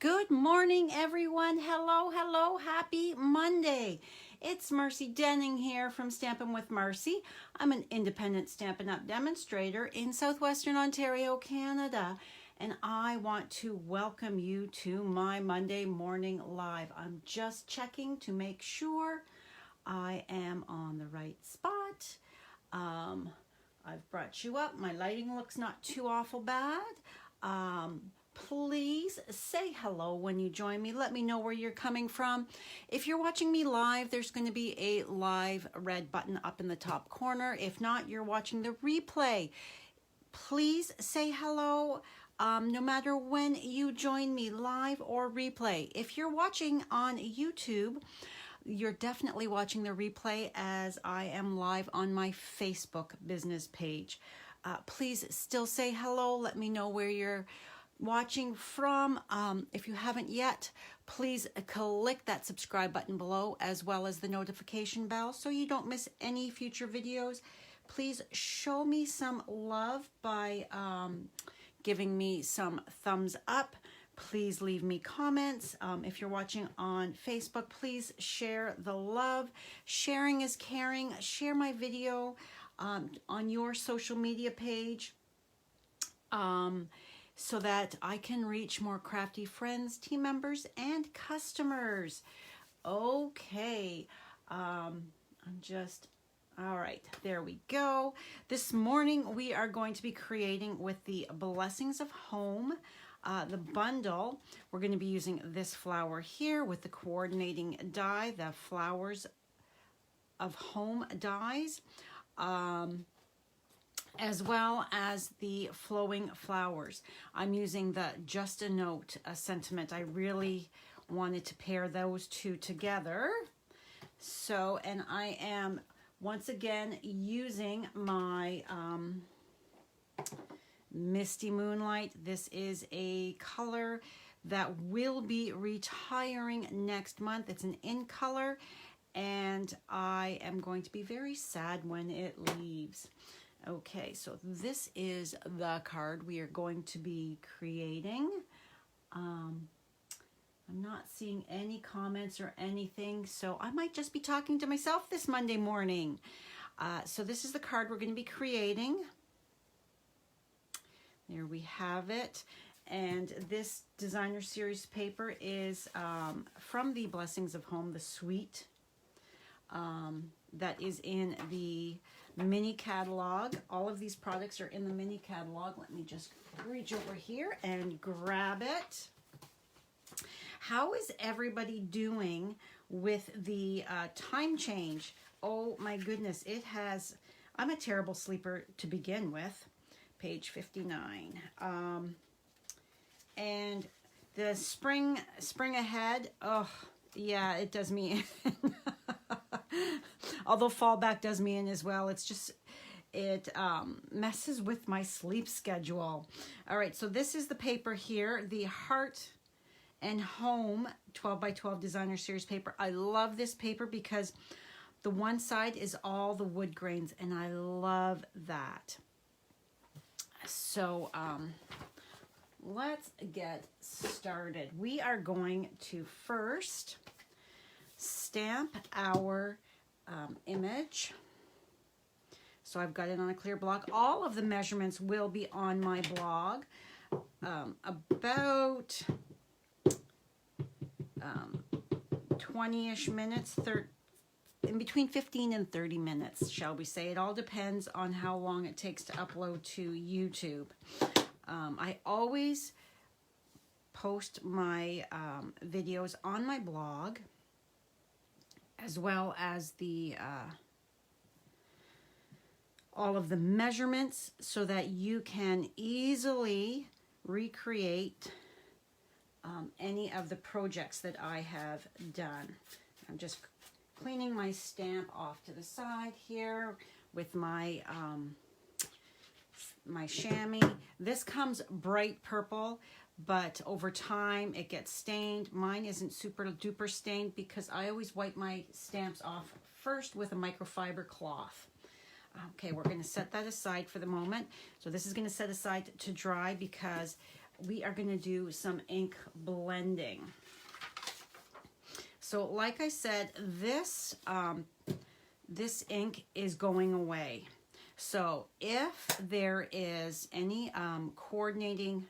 Good morning, everyone. Hello, hello. Happy Monday. It's Marcy Denning here from Stampin' with Marcy. I'm an independent Stampin' Up! Demonstrator in Southwestern Ontario, Canada. And I want to welcome you to my Monday morning live. I'm just checking to make sure I am on the right spot. I've brought you up. My lighting looks not too awful bad. Please say hello when you join me. Let me know where you're coming from. If you're watching me live, there's going to be a live red button up in the top corner. If not, you're watching the replay. Please say hello no matter when you join me, live or replay. If you're watching on YouTube, you're definitely watching the replay as I am live on my Facebook business page. Please still say hello. Let me know where you're watching from. If you haven't yet, please click that subscribe button below as well as the notification bell so you don't miss any future videos. Please show me some love by giving me some thumbs up. Please leave me comments. If you're watching on Facebook, please share the love. Sharing is caring. Share my video on your social media page so that I can reach more crafty friends, team members, and customers. Okay, all right, there we go. This morning we are going to be creating with the Blessings of Home, the bundle. We're going to be using this flower here with the coordinating die, the Flowers of Home dies, as well as the flowing flowers. I'm using the Just a Note sentiment. I really wanted to pair those two together. So, and I am once again using my Misty Moonlight. This is a color that will be retiring next month. It's an in color, and I am going to be very sad when it leaves. Okay, so this is the card we are going to be creating. I'm not seeing any comments or anything, so I might just be talking to myself this Monday morning. So this is the card we're going to be creating. There we have it. And this designer series paper is from the Blessings of Home, the suite that is in the mini catalog. All of these products are in the mini catalog. Let me just reach over here and grab it. How is everybody doing with the time change? Oh my goodness, it has, I'm a terrible sleeper to begin with. Page 59. And the spring ahead, oh yeah, it does me in. Although fallback does me in as well. It's just, it messes with my sleep schedule. All right, so this is the paper here, the Heart and Home 12 by 12 designer series paper. I love this paper because the one side is all the wood grains, and I love that. So let's get started. We are going to first stamp our image. So I've got it on a clear block. All of the measurements will be on my blog. About 20-ish minutes, in between 15 and 30 minutes, shall we say. It all depends on how long it takes to upload to YouTube. I always post my videos on my blog, as well as the all of the measurements, so that you can easily recreate any of the projects that I have done. I'm just cleaning my stamp off to the side here with my my chamois. This comes bright purple, but over time it gets stained. Mine isn't super duper stained because I always wipe my stamps off first with a microfiber cloth. Okay, we're going to set that aside for the moment. So this is going to set aside to dry because we are going to do some ink blending. So like I said, this ink is going away. So if there is any coordinating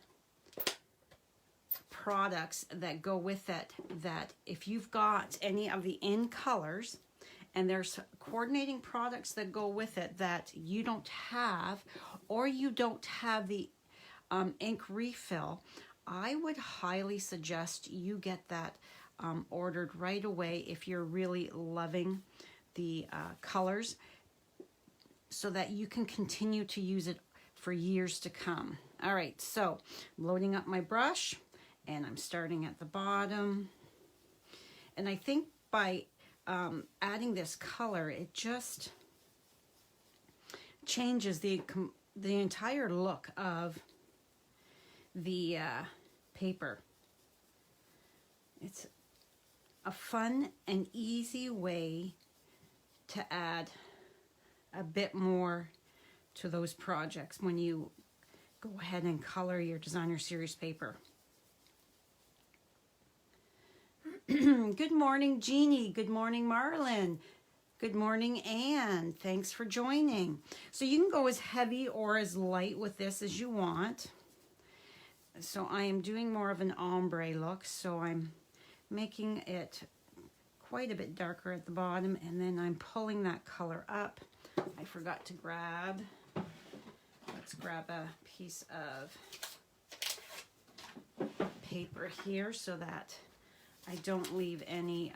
products that go with it, that if you've got any of the in colors and there's coordinating products that go with it that you don't have, or you don't have the ink refill, I would highly suggest you get that ordered right away if you're really loving the colors, so that you can continue to use it for years to come. All right, so I'm loading up my brush and I'm starting at the bottom. And I think by adding this color, it just changes the entire look of the paper. It's a fun and easy way to add a bit more to those projects when you go ahead and color your designer series paper. Good morning, Jeannie. Good morning, Marlon. Good morning, Anne. Thanks for joining. So you can go as heavy or as light with this as you want. So I am doing more of an ombre look, so I'm making it quite a bit darker at the bottom, and then I'm pulling that color up. I forgot to grab, let's grab a piece of paper here so that I don't leave any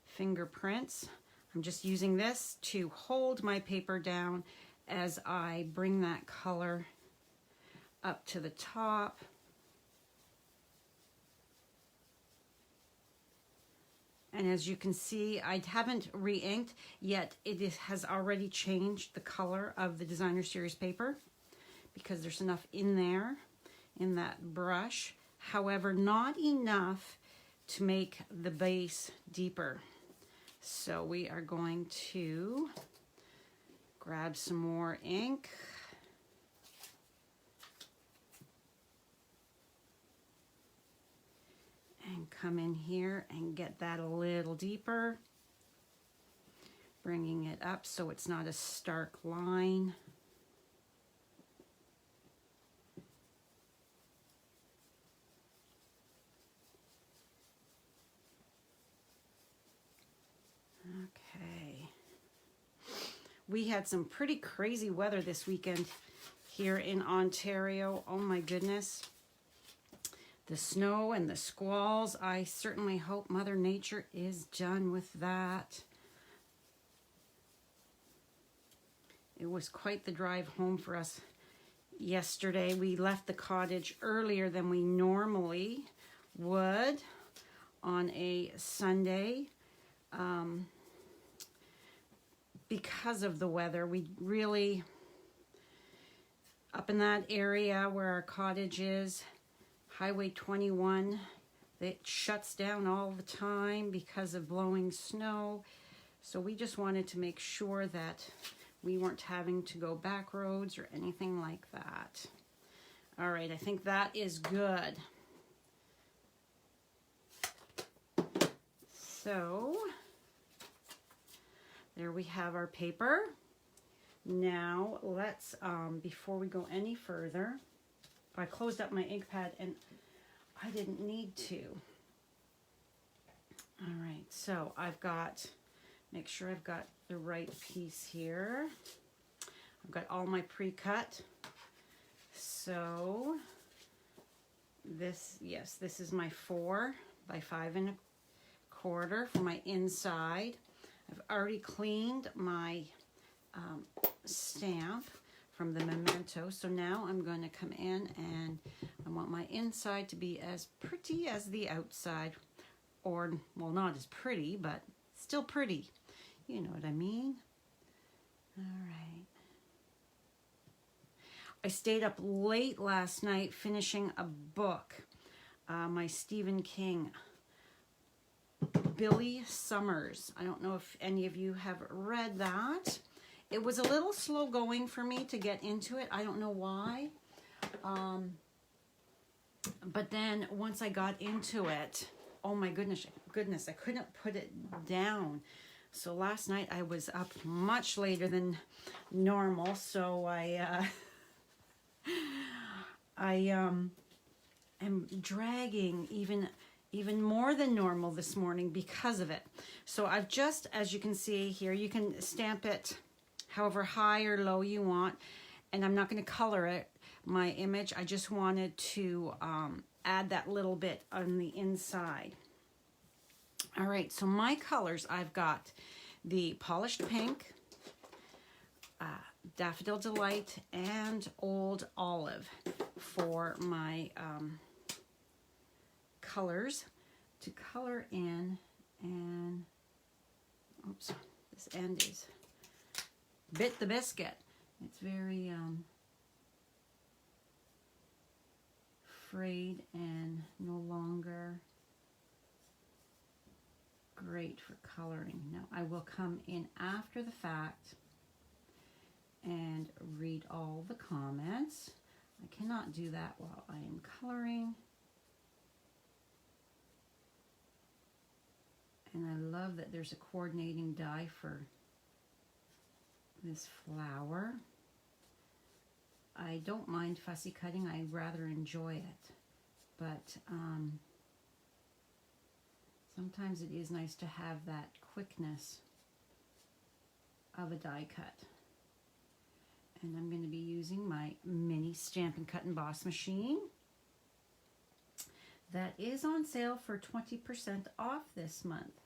fingerprints. I'm just using this to hold my paper down as I bring that color up to the top. And as you can see, I haven't re-inked yet. It has already changed the color of the designer series paper because there's enough in there, in that brush. However, not enough to make the base deeper. So we are going to grab some more ink. And come in here and get that a little deeper, bringing it up so it's not a stark line. Okay. We had some pretty crazy weather this weekend here in Ontario. Oh my goodness. The snow and the squalls. I certainly hope Mother Nature is done with that. It was quite the drive home for us yesterday. We left the cottage earlier than we normally would on a Sunday because of the weather. We really, up in that area where our cottage is, Highway 21, it shuts down all the time because of blowing snow. So we just wanted to make sure that we weren't having to go back roads or anything like that. All right, I think that is good. So there we have our paper. Now let's, before we go any further, I closed up my ink pad and I didn't need to. All right, so I've got, make sure I've got the right piece here. I've got all my pre-cut. So this, yes, this is my 4 by 5 1/4 for my inside. I've already cleaned my stamp from the memento. So now I'm going to come in and I want my inside to be as pretty as the outside, or, well, not as pretty, but still pretty. You know what I mean? All right. I stayed up late last night finishing a book, my Stephen King, Billy Summers. I don't know if any of you have read that. It was a little slow going for me to get into it. I don't know why. But then once I got into it, oh my goodness, I couldn't put it down. So last night I was up much later than normal, so I am dragging even more than normal this morning because of it. So I've just, as you can see here, you can stamp it however high or low you want, and I'm not going to color it, my image. I just wanted to add that little bit on the inside. All right, so my colors, I've got the Polished Pink, Daffodil Delight, and Old Olive for my colors to color in. And oops, this end is bit the biscuit. It's very frayed and no longer great for coloring. Now I will come in after the fact and read all the comments. I cannot do that while I am coloring. And I love that there's a coordinating die for this flower. I don't mind fussy cutting. I rather enjoy it. But sometimes it is nice to have that quickness of a die cut. And I'm going to be using my mini Stampin' Cut and Emboss machine. That is on sale for 20% off this month.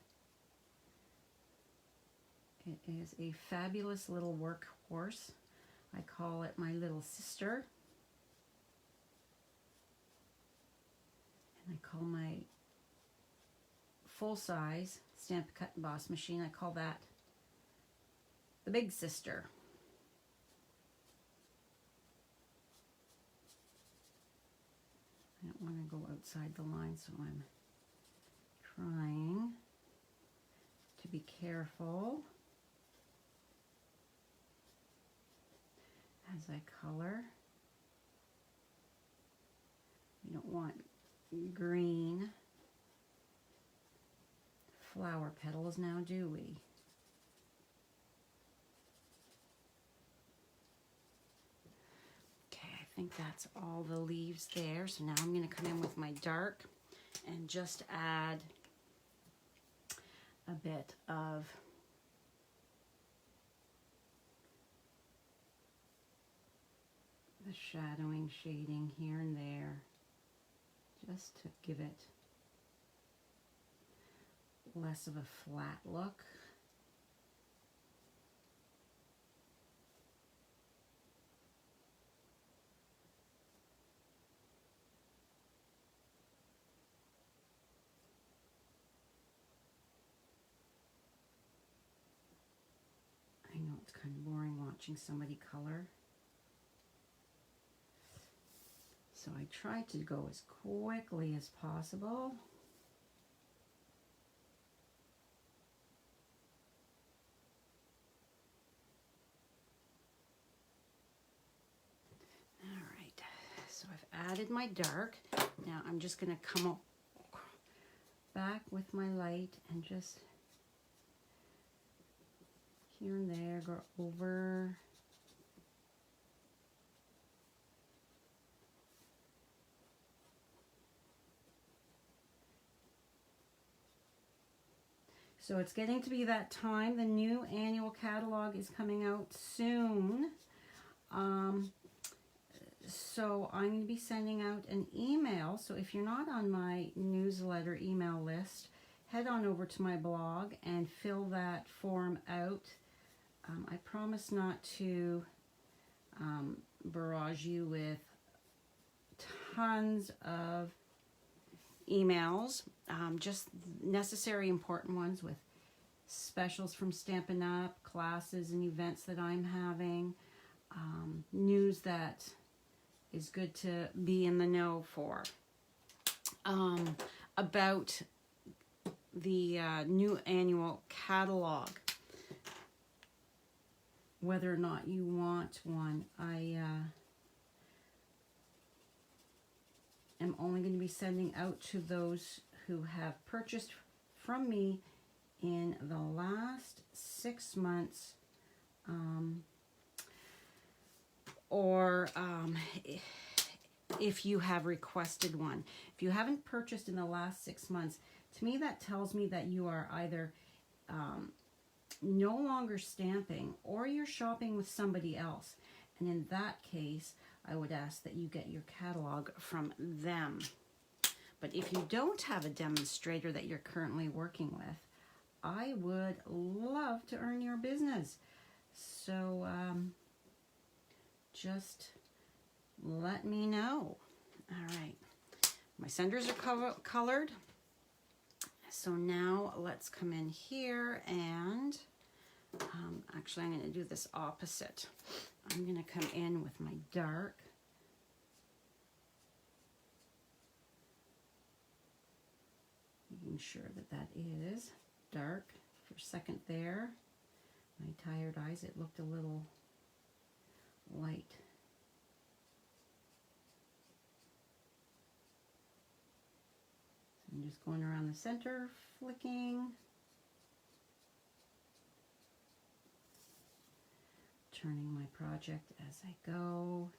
It is a fabulous little workhorse. I call it my little sister. And I call my full-size Stampin' Cut and Emboss machine, I call that the big sister. I don't want to go outside the line, so I'm trying to be careful as I color. We don't want green flower petals now, do we? Okay, I think that's all the leaves there. So now I'm going to come in with my dark and just add a bit of the shadowing, shading here and there, just to give it less of a flat look. I know it's kind of boring watching somebody color. So I try to go as quickly as possible. All right, so I've added my dark. Now I'm just going to come up back with my light and just here and there go over. So it's getting to be that time. The new annual catalog is coming out soon. So I'm going to be sending out an email. So if you're not on my newsletter email list, head on over to my blog and fill that form out. I promise not to barrage you with tons of emails, just necessary important ones with specials from Stampin' Up, classes and events that I'm having, news that is good to be in the know for, about the new annual catalog, whether or not you want one. am only going to be sending out to those who have purchased from me in the last 6 months, or if you have requested one. If you haven't purchased in the last 6 months, to me that tells me that you are either no longer stamping or you're shopping with somebody else. And in that case, I would ask that you get your catalog from them. But if you don't have a demonstrator that you're currently working with, I would love to earn your business. So just let me know. All right, my centers are colored. So now let's come in here and actually I'm going to do this opposite. I'm going to come in with my dark. Making sure that that is dark for a second there. My tired eyes, it looked a little light. I'm just going around the center, flicking, turning my project as I go.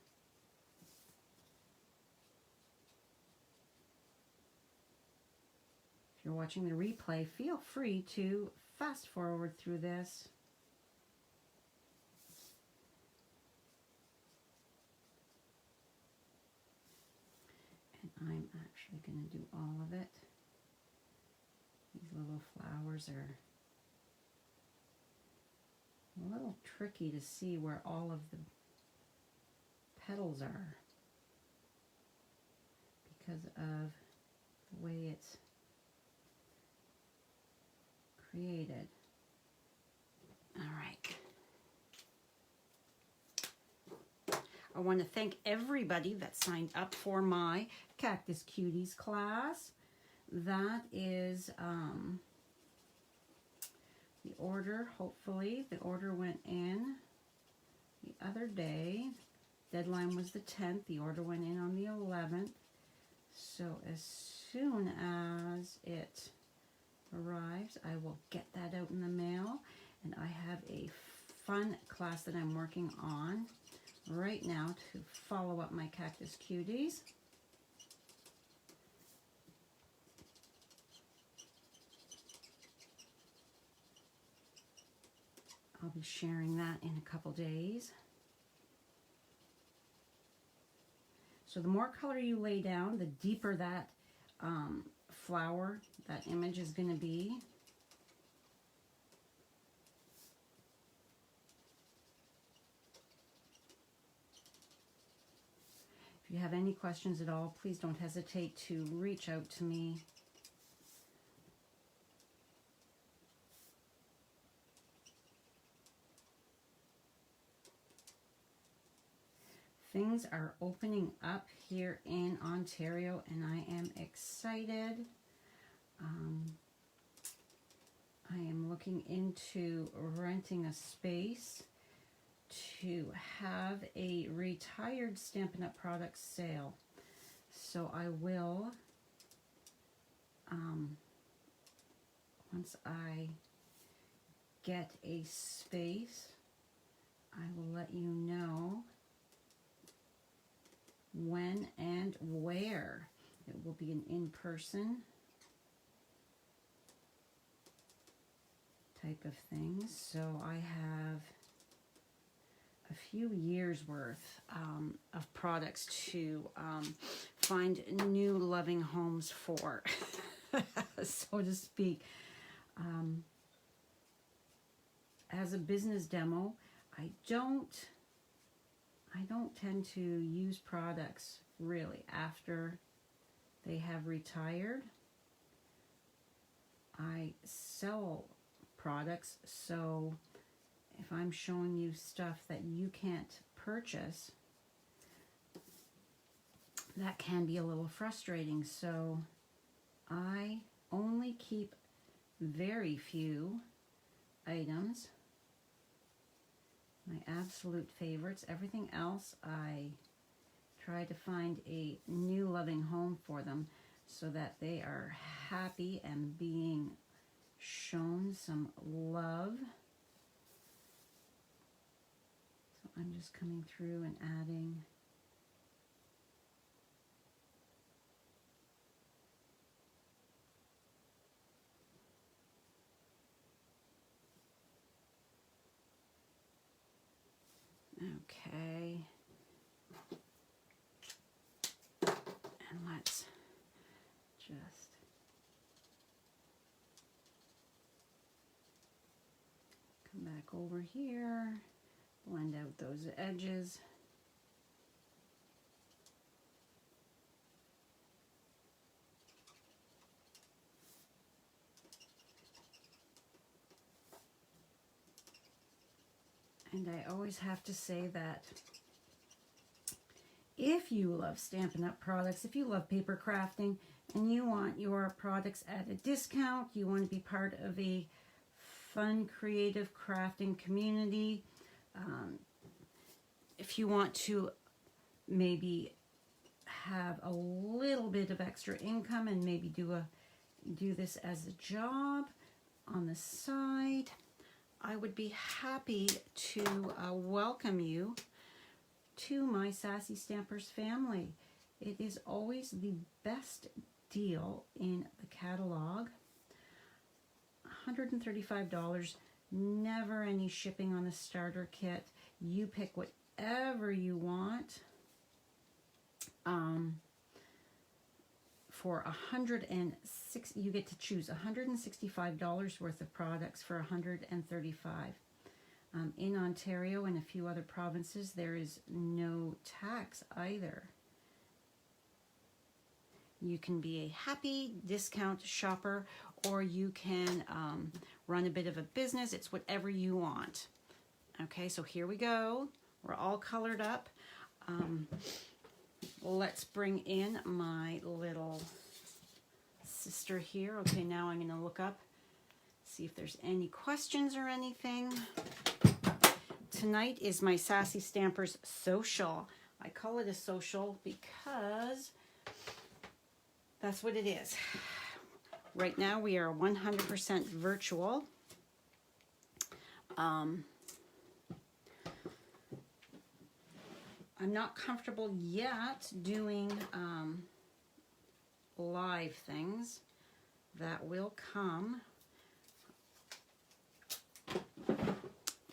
If you're watching the replay, feel free to fast forward through this. And I'm actually going to do all of it. These little flowers are a little tricky to see where all of the petals are because of the way it's created. All right. I want to thank everybody that signed up for my Cactus Cuties class. That is the order. Hopefully the order went in the other day. Deadline was the 10th. The order went in on the 11th. So as soon as it arrives, I will get that out in the mail. And I have a fun class that I'm working on right now to follow up my Cactus Cuties. I'll be sharing that in a couple days. So the more color you lay down, the deeper that flower, that image is going to be. If you have any questions at all, please don't hesitate to reach out to me. Things are opening up here in Ontario, and I am excited. I am looking into renting a space to have a retired Stampin' Up! Products sale. So I will, once I get a space, I will let you know when and where. It will be an in-person type of thing. So I have a few years worth of products to find new loving homes for, so to speak. As a business demo, I don't tend to use products really after they have retired. I sell products, so if I'm showing you stuff that you can't purchase, that can be a little frustrating. So I only keep very few items. My absolute favorites. Everything else I try to find a new loving home for them so that they are happy and being shown some love. So I'm just coming through and adding okay. And let's just come back over here, blend out those edges. And I always have to say that if you love Stampin' Up! Products, if you love paper crafting, and you want your products at a discount, you want to be part of a fun, creative crafting community, if you want to maybe have a little bit of extra income and maybe do this as a job on the side, I would be happy to welcome you to my Sassy Stampers family. It is always the best deal in the catalog. $135, never any shipping on the starter kit. You pick whatever you want. For you get to choose $165 worth of products for $135. In Ontario and a few other provinces, there is no tax either. You can be a happy discount shopper, or you can run a bit of a business. It's whatever you want. Okay, so here we go. We're all colored up. Let's bring in my little sister here. Okay, now I'm going to look up, see if there's any questions or anything. Tonight is my Sassy Stampers social. I call it a social because that's what it is. Right now we are 100% virtual. I'm not comfortable yet doing live things. That will come.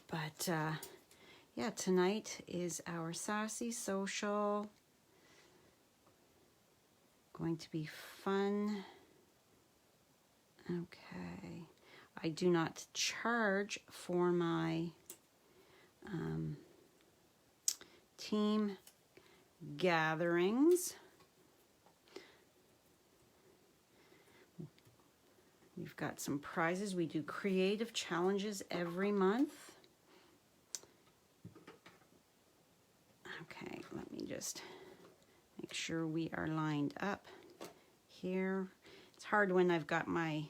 But yeah, tonight is our Sassy social. Going to be fun. Okay. I do not charge for my team gatherings. We've got some prizes. We do creative challenges every month. Okay, let me just make sure we are lined up here. It's hard when I've got my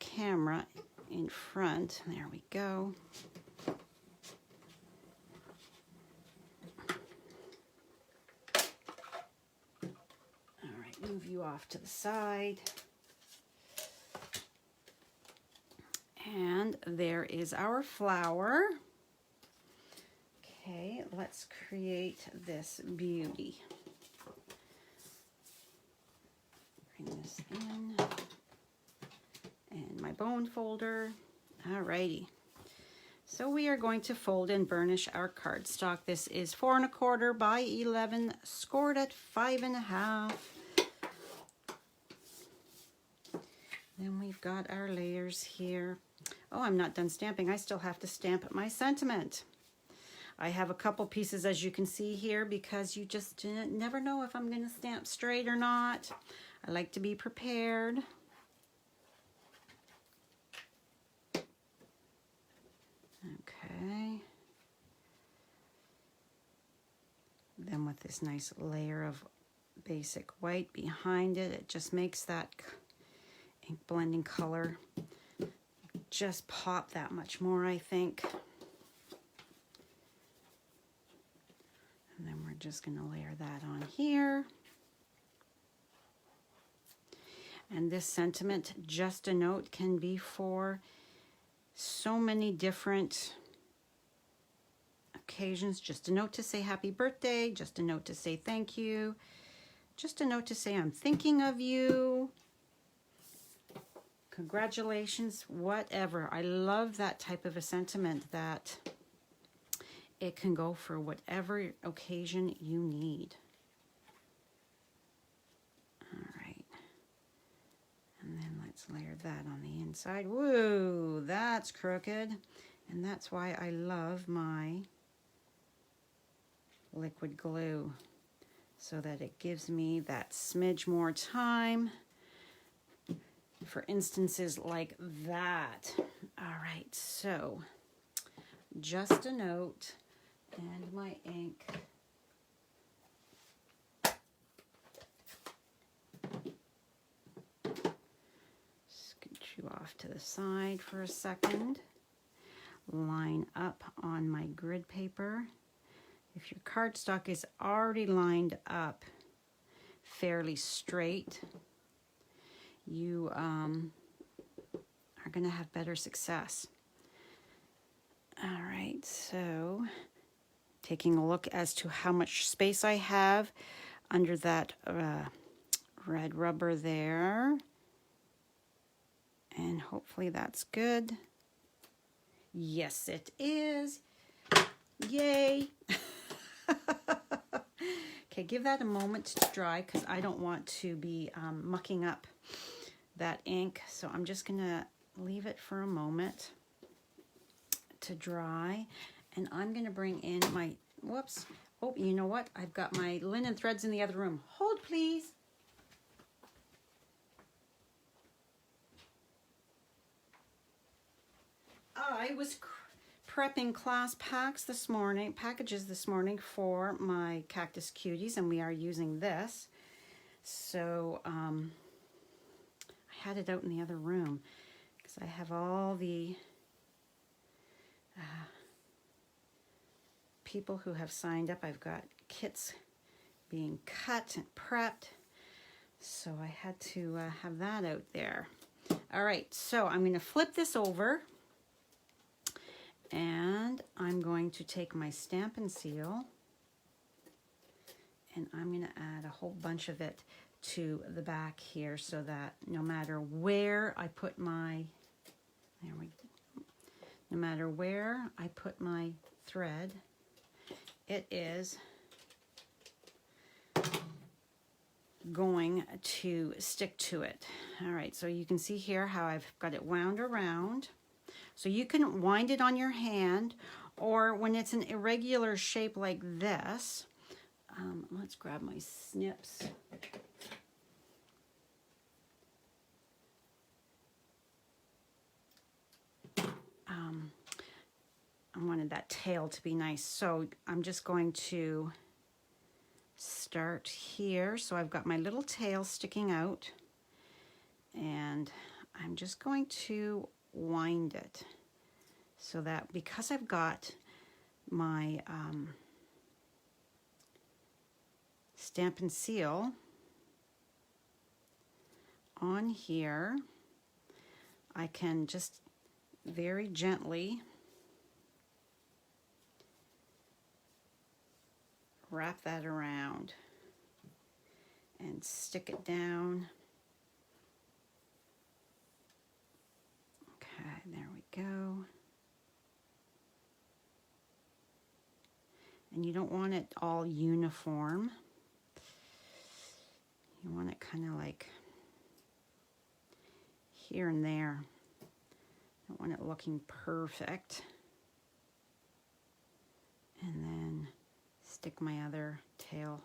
camera in front. There we go. All right, move you off to the side. And there is our flower. Okay, let's create this beauty. Bring this in. And my bone folder. Alrighty. So we are going to fold and burnish our cardstock. This is 4 1/4 by 11, scored at 5 1/2. Then we've got our layers here. Oh, I'm not done stamping. I still have to stamp my sentiment. I have a couple pieces, as you can see here, because you just never know if I'm going to stamp straight or not. I like to be prepared. Okay. Then with this nice layer of basic white behind it, it just makes that ink blending color just pop that much more, I think. And then we're just going to layer that on here. And this sentiment, just a note, can be for so many different occasions. Just a note to say happy birthday, just a note to say thank you, just a note to say I'm thinking of you, congratulations, whatever. I love that type of a sentiment, that it can go for whatever occasion you need. And then let's layer that on the inside. Whoa, that's crooked. And that's why I love my liquid glue, so that it gives me that smidge more time for instances like that. All right, so just a note and my ink. You off to the side for a second. Line up on my grid paper. If your cardstock is already lined up fairly straight, you are going to have better success. All right, so taking a look as to how much space I have under that red rubber there. And hopefully that's good. Yes, it is. Yay. Okay, give that a moment to dry, because I don't want to be mucking up that ink. So I'm just going to leave it for a moment to dry. And I'm going to bring in my, whoops. Oh, you know what? I've got my linen threads in the other room. Hold, please. I was prepping class packages this morning for my Cactus Cuties, and we are using this. So I had it out in the other room because I have all the people who have signed up. I've got kits being cut and prepped, so I had to have that out there. All right, so I'm going to flip this over. And I'm going to take my Stampin' seal, and I'm going to add a whole bunch of it to the back here, so that no matter where I put my, no matter where I put my thread, it is going to stick to it. All right, so you can see here how I've got it wound around. So you can wind it on your hand, or when it's an irregular shape like this, let's grab my snips. I wanted that tail to be nice, so I'm just going to start here. So I've got my little tail sticking out, and I'm just going to wind it so that, because I've got my Stampin' seal on here, I can just very gently wrap that around and stick it down. Okay, there we go. And you don't want it all uniform. You want it kind of like here and there. Don't want it looking perfect. And then stick my other tail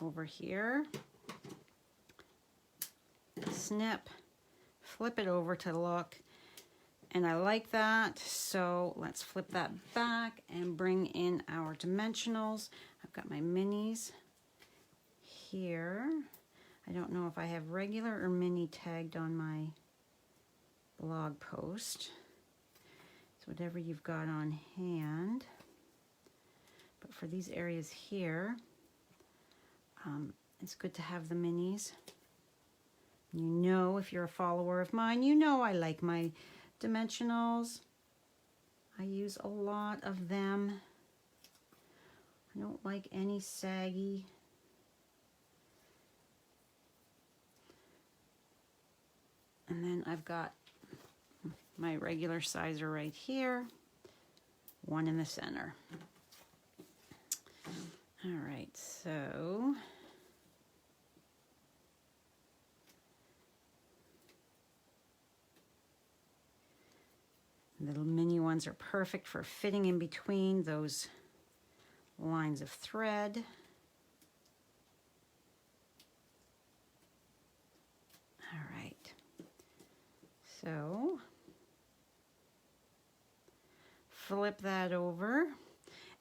over here. Snip, flip it over to look. And I like that, so let's flip that back and bring in our dimensionals. I've got my minis here. I don't know if I have regular or mini tagged on my blog post. It's whatever you've got on hand. But for these areas here, it's good to have the minis. You know, if you're a follower of mine, you know I like my dimensionals. I use a lot of them. I don't like any saggy. And then I've got my regular sizer right here, one in the center. All right, so little mini ones are perfect for fitting in between those lines of thread. All right, so flip that over,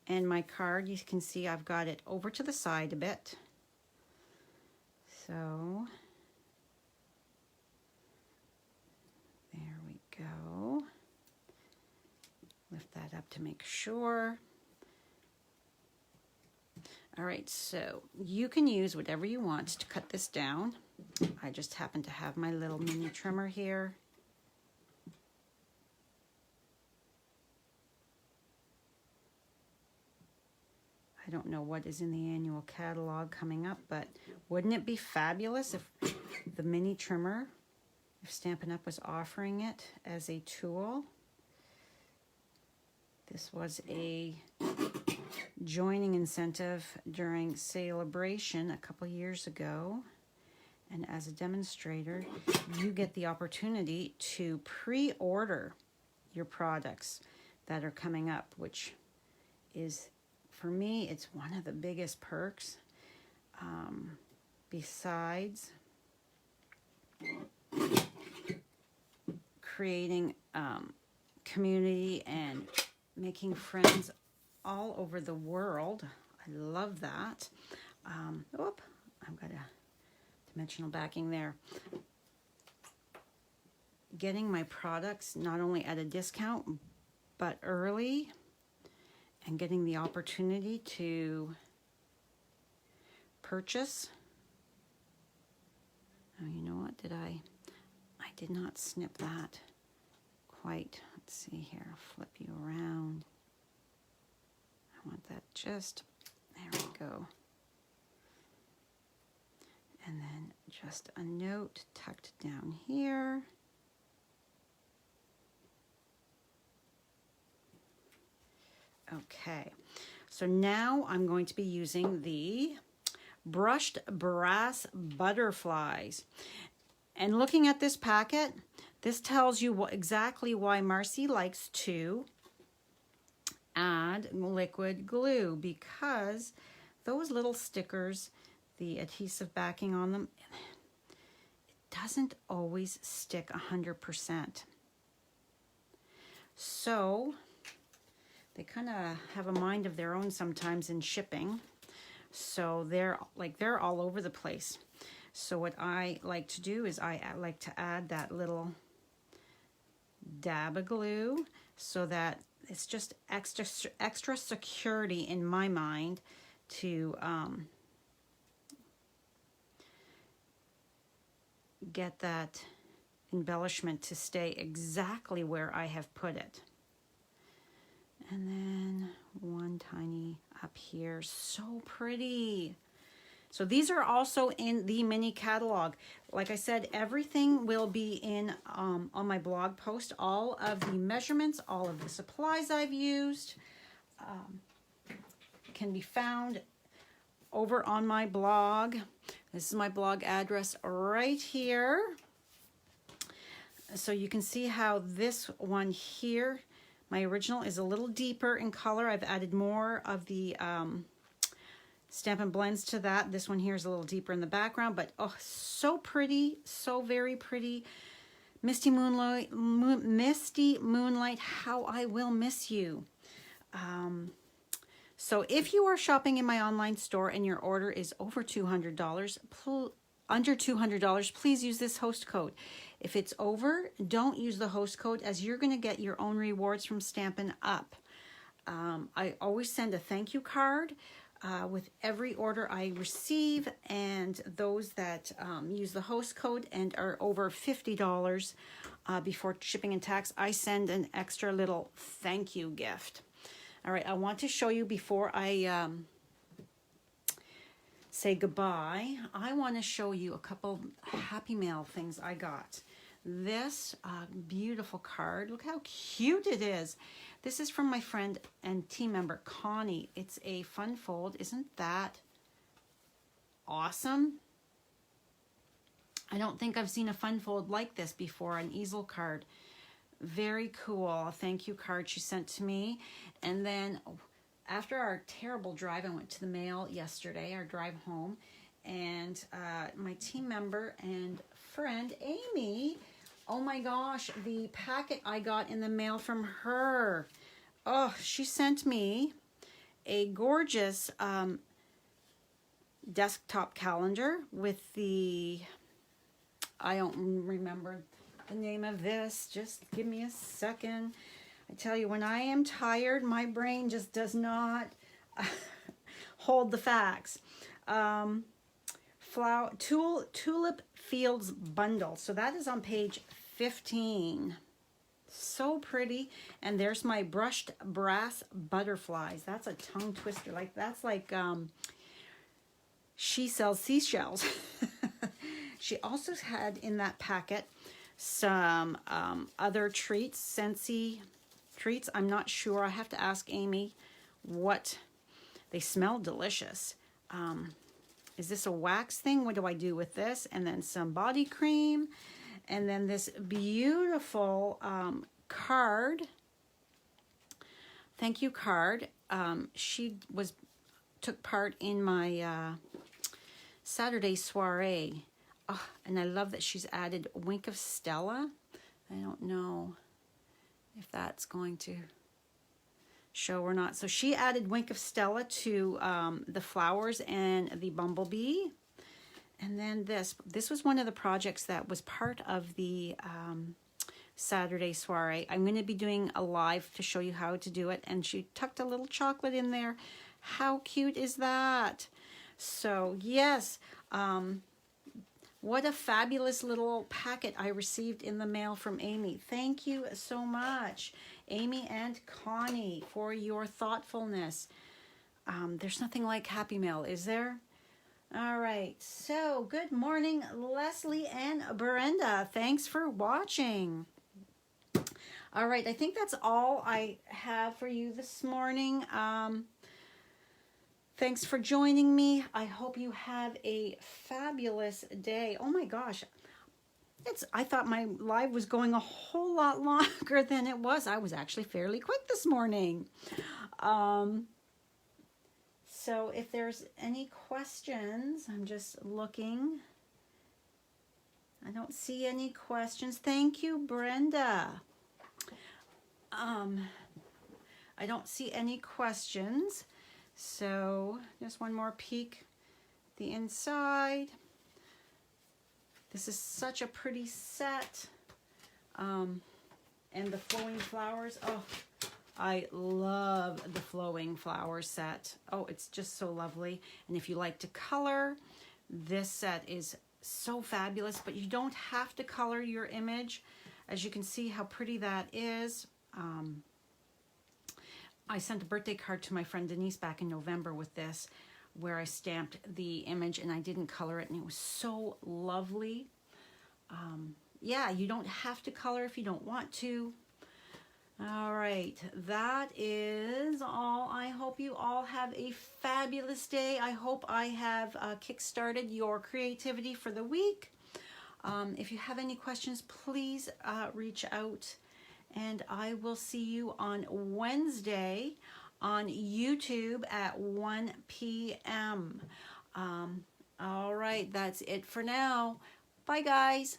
and my card, you can see I've got it over to the side a bit. So there we go. Lift that up to make sure. All right, so you can use whatever you want to cut this down. I just happen to have my little mini trimmer here. I don't know what is in the annual catalog coming up, but wouldn't it be fabulous if the mini trimmer, if Stampin' Up! Was offering it as a tool? This was a joining incentive during Celebration a couple years ago. And as a demonstrator, you get the opportunity to pre-order your products that are coming up, which is, for me, it's one of the biggest perks. Besides creating community and making friends all over the world. I love that. I've got a dimensional backing there. Getting my products not only at a discount, but early, and getting the opportunity to purchase. Oh, you know what? I did not snip that quite. Let's see here. I'll flip you around. I want that just, there we go. And then just a note tucked down here. Okay, so now I'm going to be using the brushed brass butterflies. And looking at this packet, this tells you exactly why Marcy likes to add liquid glue, because those little stickers, the adhesive backing on them, it doesn't always stick 100%. So they kind of have a mind of their own sometimes in shipping. So they're all over the place. So what I like to do is I like to add that little dab of glue so that it's just extra security in my mind to get that embellishment to stay exactly where I have put it. And then one tiny up here. So pretty. So these are also in the mini catalog. Like I said, everything will be in on my blog post. All of the measurements, all of the supplies I've used can be found over on my blog. This is my blog address right here. So you can see how this one here, my original, is a little deeper in color. I've added more of the Stampin' Blends to that. This one here is a little deeper in the background, but oh, so pretty, so very pretty. Misty Moonlight, how I will miss you. So if you are shopping in my online store and your order is over $200, under $200, please use this host code. If it's over, don't use the host code, as you're going to get your own rewards from Stampin' Up. I always send a thank you card with every order I receive, and those that use the host code and are over $50 before shipping and tax, I send an extra little thank you gift. All right, I want to show you before I say goodbye. I want to show you a couple Happy Mail things I got. This beautiful card. Look how cute it is. This is from my friend and team member Connie. It's a fun fold. Isn't that awesome? I don't think I've seen a fun fold like this before, an easel card. Very cool. A thank you card she sent to me. And then after our terrible drive, I went to the mail yesterday, our drive home, and my team member and friend Amy, oh my gosh, the packet I got in the mail from her. Oh, she sent me a gorgeous desktop calendar with the, I don't remember the name of this. Just give me a second. I tell you, when I am tired, my brain just does not hold the facts. Tulip Fields Bundle. So that is on page 15. So pretty. And there's my brushed brass butterflies. That's a tongue twister. Like, that's like she sells seashells. She also had in that packet some other treats, Scentsy treats. I'm not sure. I have to ask Amy what they smell. Delicious. Is this a wax thing? What do I do with this? And then some body cream, and then this beautiful card, thank you card. She took part in my Saturday soiree. Oh, and I love that she's added Wink of Stella. I don't know if that's going to show or not. So she added Wink of Stella to the flowers and the bumblebee. And then this was one of the projects that was part of the Saturday soiree. I'm going to be doing a live to show you how to do it. And she tucked a little chocolate in there. How cute is that? So yes, what a fabulous little packet I received in the mail from Amy. Thank you so much, Amy and Connie, for your thoughtfulness. There's nothing like Happy Mail, is there? All right, so good morning, Leslie and Brenda. Thanks for watching. All right, I think that's all I have for you this morning. Thanks for joining me. I hope you have a fabulous day. Oh my gosh. I thought my live was going a whole lot longer than it was. I was actually fairly quick this morning. So if there's any questions, I'm just looking. I don't see any questions. Thank you, Brenda. I don't see any questions. So just one more peek the inside. This is such a pretty set. And the flowing flowers. Oh, I love the flowing flower set. Oh, it's just so lovely. And if you like to color, this set is so fabulous, but you don't have to color your image. As you can see how pretty that is. I sent a birthday card to my friend Denise back in November with this, where I stamped the image and I didn't color it, and it was so lovely. Yeah, you don't have to color if you don't want to. All right, that is all. I hope you all have a fabulous day. I hope I have kick-started your creativity for the week. If you have any questions, please reach out. And I will see you on Wednesday on YouTube at 1 p.m. All right, that's it for now. Bye, guys.